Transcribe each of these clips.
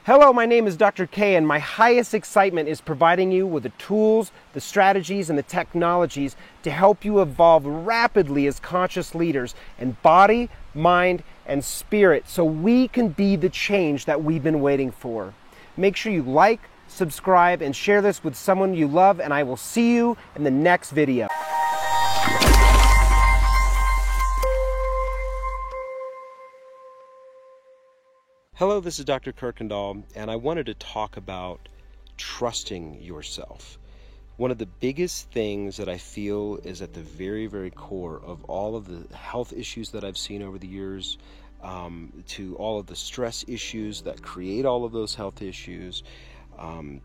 Hello, my name is Dr. K, and my highest excitement is providing you with the tools, the strategies, and the technologies to help you evolve rapidly as conscious leaders in body, mind, and spirit so we can be the change that we've been waiting for. Make sure you like, subscribe, and share this with someone you love, and I will see you in the next video. Hello, this is Dr. Kirkendall, and I wanted to talk about trusting yourself. One of the biggest things that I feel is at the very, very core of all of the health issues that I've seen over the years, to all of the stress issues that create all of those health issues,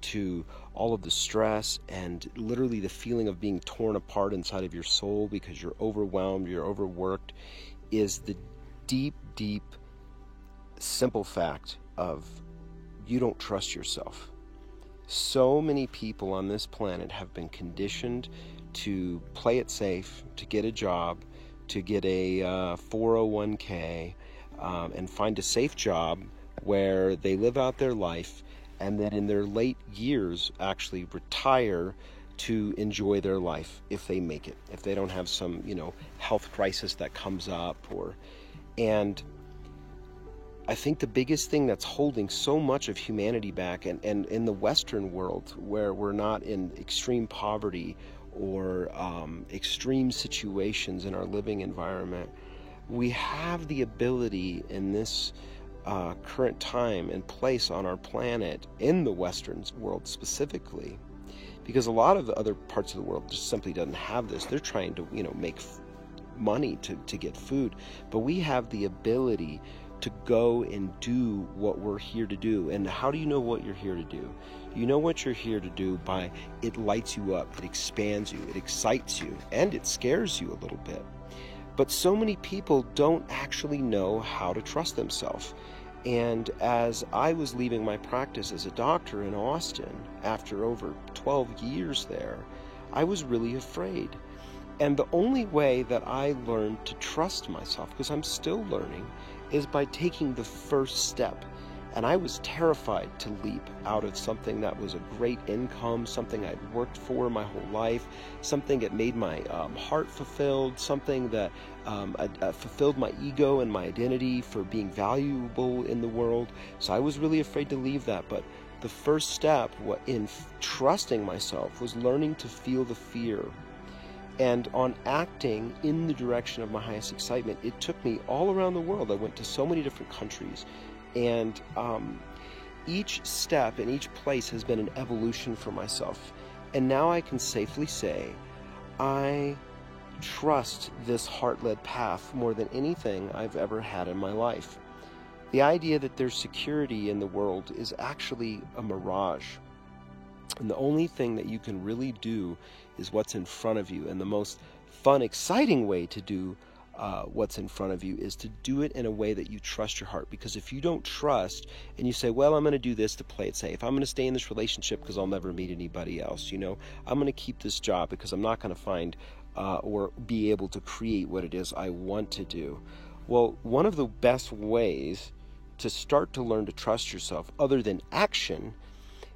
to all of the stress and literally the feeling of being torn apart inside of your soul because you're overwhelmed, you're overworked, is the deep, deep simple fact of you don't trust yourself. So many people on this planet have been conditioned to play it safe, to get a job, to get a 401k, and find a safe job where they live out their life, and then in their late years actually retire to enjoy their life if they make it, if they don't have some, health crisis that comes up. And I think the biggest thing that's holding so much of humanity back, and in the Western world where we're not in extreme poverty or extreme situations in our living environment, we have the ability in this current time and place on our planet, in the Western world specifically, because a lot of the other parts of the world just simply doesn't have this. They're trying to make money to get food, but we have the ability to go and do what we're here to do. And how do you know what you're here to do? You know what you're here to do by it lights you up, it expands you, it excites you, and it scares you a little bit. But so many people don't actually know how to trust themselves. And as I was leaving my practice as a doctor in Austin after over 12 years there, I was really afraid. And the only way that I learned to trust myself, because I'm still learning, is by taking the first step. And I was terrified to leap out of something that was a great income, something I'd worked for my whole life, something that made my heart fulfilled, something that fulfilled my ego and my identity for being valuable in the world. So I was really afraid to leave that. But the first step in trusting myself was learning to feel the fear. And on acting in the direction of my highest excitement, it took me all around the world. I went to so many different countries, and each step in each place has been an evolution for myself. And now I can safely say, I trust this heart-led path more than anything I've ever had in my life. The idea that there's security in the world is actually a mirage. And the only thing that you can really do is what's in front of you. And the most fun, exciting way to do what's in front of you is to do it in a way that you trust your heart. Because if you don't trust and you say, well, I'm going to do this to play it safe, I'm going to stay in this relationship because I'll never meet anybody else, I'm going to keep this job because I'm not going to find or be able to create what it is I want to do. Well, one of the best ways to start to learn to trust yourself, other than action,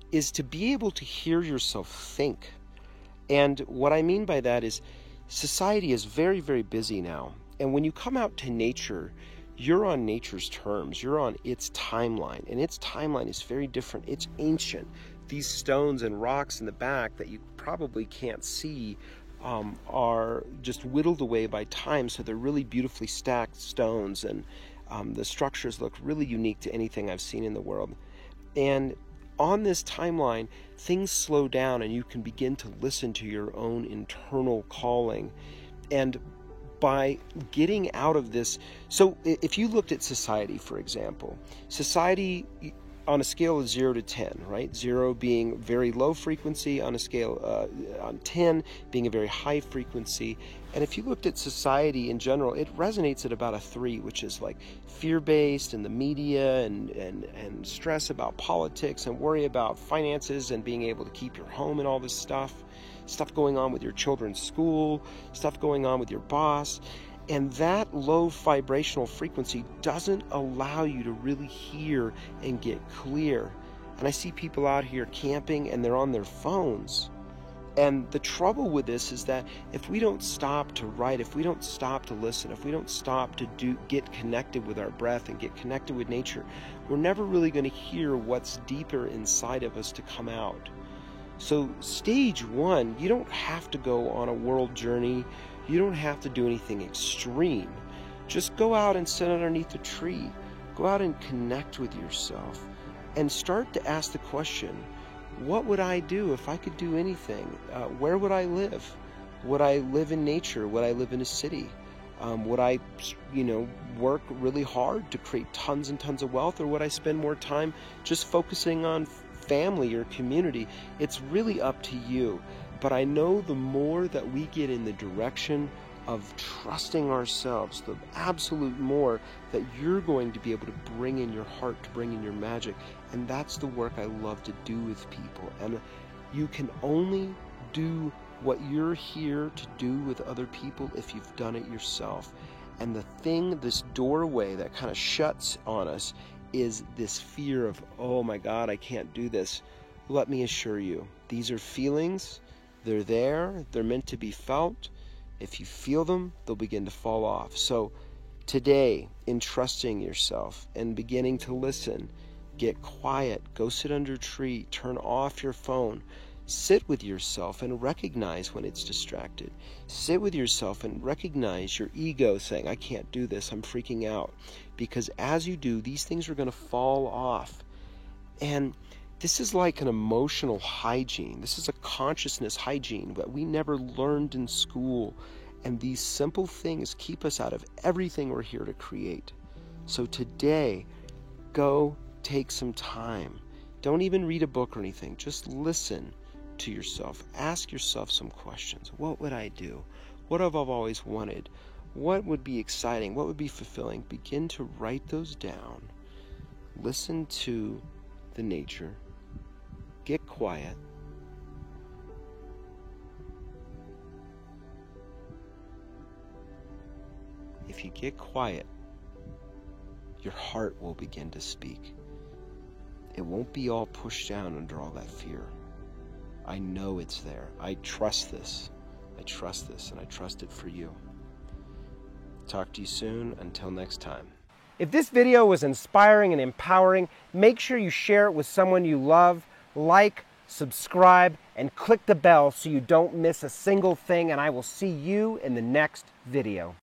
is to be able to hear yourself think. And what I mean by that is society is very, very busy now. And when you come out to nature, you're on nature's terms. You're on its timeline. And its timeline is very different. It's ancient. These stones and rocks in the back that you probably can't see are just whittled away by time. So they're really beautifully stacked stones. And the structures look really unique to anything I've seen in the world. And on this timeline, things slow down and you can begin to listen to your own internal calling. And by getting out of this, so if you looked at society, for example, society on a scale of 0 to 10, right? 0 being very low frequency, on a scale on 10 being a very high frequency. And if you looked at society in general, it resonates at about a 3, which is like fear-based and the media and stress about politics and worry about finances and being able to keep your home and all this stuff going on with your children's school, stuff going on with your boss. And that low vibrational frequency doesn't allow you to really hear and get clear. And I see people out here camping and they're on their phones. And the trouble with this is that if we don't stop to write, if we don't stop to listen, if we don't stop to get connected with our breath and get connected with nature, we're never really going to hear what's deeper inside of us to come out. So stage one, you don't have to go on a world journey. You don't have to do anything extreme. Just go out and sit underneath a tree. Go out and connect with yourself and start to ask the question, what would I do if I could do anything? Where would I live? Would I live in nature? Would I live in a city? Would I, work really hard to create tons and tons of wealth, or would I spend more time just focusing on family or community? It's really up to you. But I know the more that we get in the direction of trusting ourselves, the absolute more that you're going to be able to bring in your heart, to bring in your magic. And that's the work I love to do with people. And you can only do what you're here to do with other people if you've done it yourself. And the thing, this doorway that kind of shuts on us is this fear of, oh my God, I can't do this. Let me assure you, these are feelings. They're there. They're meant to be felt. If you feel them, they'll begin to fall off. So today, in trusting yourself and beginning to listen, get quiet, go sit under a tree, turn off your phone, sit with yourself and recognize when it's distracted. Sit with yourself and recognize your ego saying, I can't do this, I'm freaking out. Because as you do, these things are going to fall off. And this is like an emotional hygiene. This is a consciousness hygiene that we never learned in school. And these simple things keep us out of everything we're here to create. So today, go take some time. Don't even read a book or anything. Just listen to yourself. Ask yourself some questions. What would I do? What have I always wanted? What would be exciting? What would be fulfilling? Begin to write those down. Listen to the nature. Get quiet. If you get quiet, your heart will begin to speak. It won't be all pushed down under all that fear. I know it's there. I trust this. I trust this, and I trust it for you. Talk to you soon. Until next time. If this video was inspiring and empowering, make sure you share it with someone you love. Like, subscribe, and click the bell so you don't miss a single thing, and I will see you in the next video.